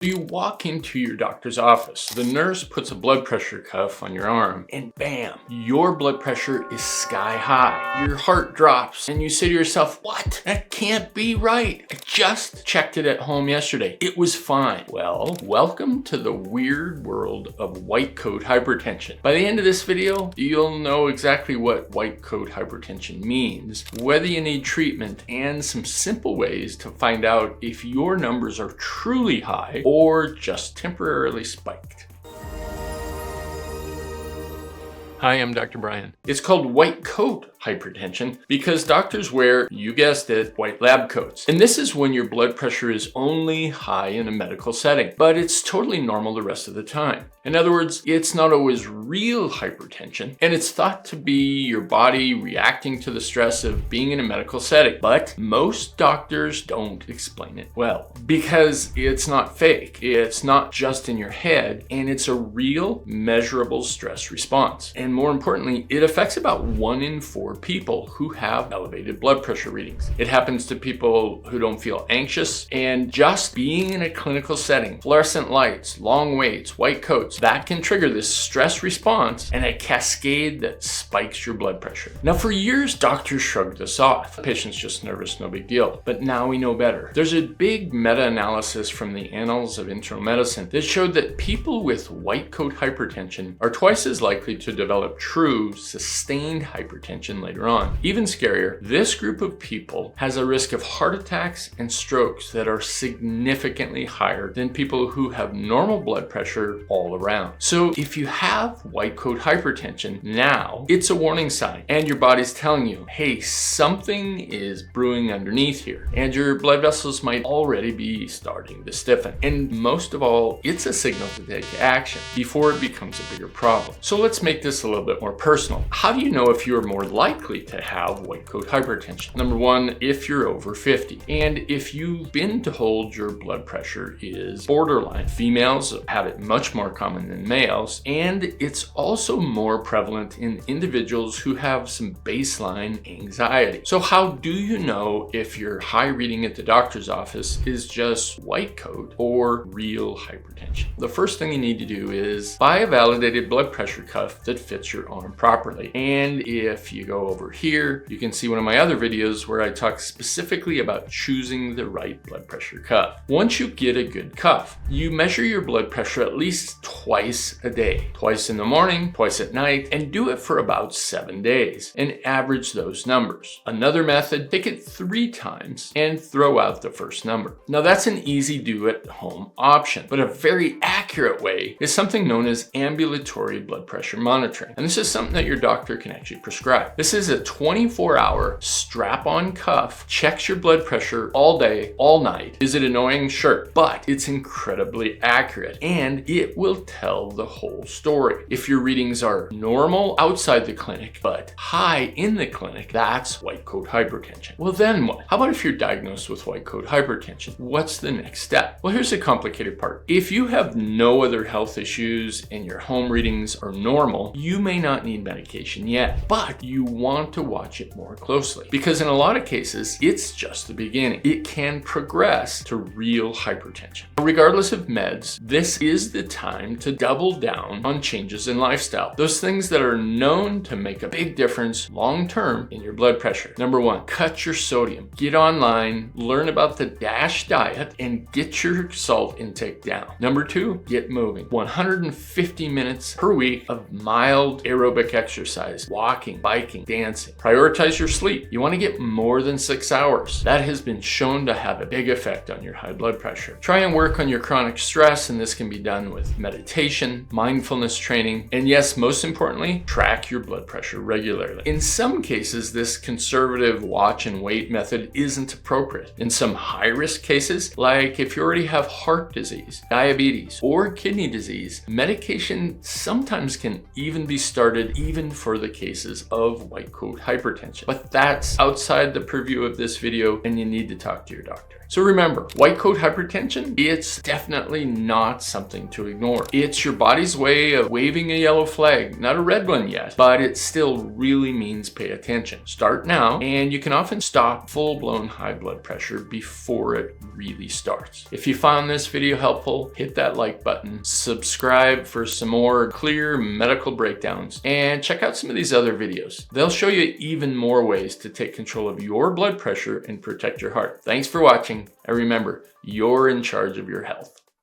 You walk into your doctor's office. The nurse puts a blood pressure cuff on your arm and bam, your blood pressure is sky high. Your heart drops and you say to yourself, what? That can't be right. I just checked it at home yesterday. It was fine. Well, welcome to the weird world of white coat hypertension. By the end of this video, you'll know exactly what white coat hypertension means, whether you need treatment, and some simple ways to find out if your numbers are truly high or just temporarily spiked. Hi, I'm Dr. Brian. It's called white coat hypertension because doctors wear, you guessed it, white lab coats. And this is when your blood pressure is only high in a medical setting, but it's totally normal the rest of the time. In other words, it's not always real hypertension, and it's thought to be your body reacting to the stress of being in a medical setting. But most doctors don't explain it well because it's not fake. It's not just in your head, and it's a real measurable stress response. And more importantly, it affects about 1 in 4 people who have elevated blood pressure readings. It happens to people who don't feel anxious, and just being in a clinical setting, fluorescent lights, long waits, white coats, that can trigger this stress response and a cascade that spikes your blood pressure. Now, for years, doctors shrugged this off. The patient's just nervous, no big deal. But now we know better. There's a big meta-analysis from the Annals of Internal Medicine that showed that people with white coat hypertension are twice as likely to develop true, sustained hypertension later on. Even scarier, this group of people has a risk of heart attacks and strokes that are significantly higher than people who have normal blood pressure all around. So if you have white coat hypertension now, it's a warning sign, and your body's telling you, hey, something is brewing underneath here, and your blood vessels might already be starting to stiffen. And most of all, it's a signal to take action before it becomes a bigger problem. So let's make this a little bit more personal. How do you know if you're more likely to have white coat hypertension? Number one, if you're over 50, and if you've been told your blood pressure is borderline. Females have it much more common than males, and it's also more prevalent in individuals who have some baseline anxiety. So how do you know if your high reading at the doctor's office is just white coat or real hypertension? The first thing you need to do is buy a validated blood pressure cuff that fits your arm properly. And if you go over here, you can see one of my other videos where I talk specifically about choosing the right blood pressure cuff. Once you get a good cuff, you measure your blood pressure at least twice a day, twice in the morning, twice at night, and do it for about 7 days and average those numbers. Another method, take it 3 times and throw out the first number. Now that's an easy do at home option, but a very accurate way is something known as ambulatory blood pressure monitoring. And this is something that your doctor can actually prescribe. This is a 24-hour strap-on cuff, checks your blood pressure all day, all night. Is it annoying? Sure, but it's incredibly accurate and it will tell the whole story. If your readings are normal outside the clinic, but high in the clinic, that's white coat hypertension. Well, then what? How about if you're diagnosed with white coat hypertension? What's the next step? Well, here's the complicated part. If you have no other health issues and your home readings are normal, you may not need medication yet, but you want to watch it more closely because in a lot of cases, it's just the beginning. It can progress to real hypertension. Regardless of meds, this is the time to double down on changes in lifestyle. Those things that are known to make a big difference long-term in your blood pressure. Number 1, cut your sodium. Get online, learn about the DASH diet, and get your salt intake down. Number 2, get moving. 150 minutes per week of mild aerobic exercise, walking, biking, dancing. Prioritize your sleep. You want to get more than 6 hours. That has been shown to have a big effect on your high blood pressure. Try and work on your chronic stress, and this can be done with meditation, mindfulness training, and yes, most importantly, track your blood pressure regularly. In some cases, this conservative watch and wait method isn't appropriate. In some high-risk cases, like if you already have heart disease, diabetes, or kidney disease, medication sometimes can even be started even for the cases of white coat hypertension. But that's outside the purview of this video, and you need to talk to your doctor. So remember, white coat hypertension, it's definitely not something to ignore. It's your body's way of waving a yellow flag, not a red one yet, but it still really means pay attention. Start now, and you can often stop full-blown high blood pressure before it really starts. If you found this video helpful, hit that like button, subscribe for some more clear medical breakdowns, and check out some of these other videos. They'll show you even more ways to take control of your blood pressure and protect your heart. Thanks for watching, and remember, you're in charge of your health.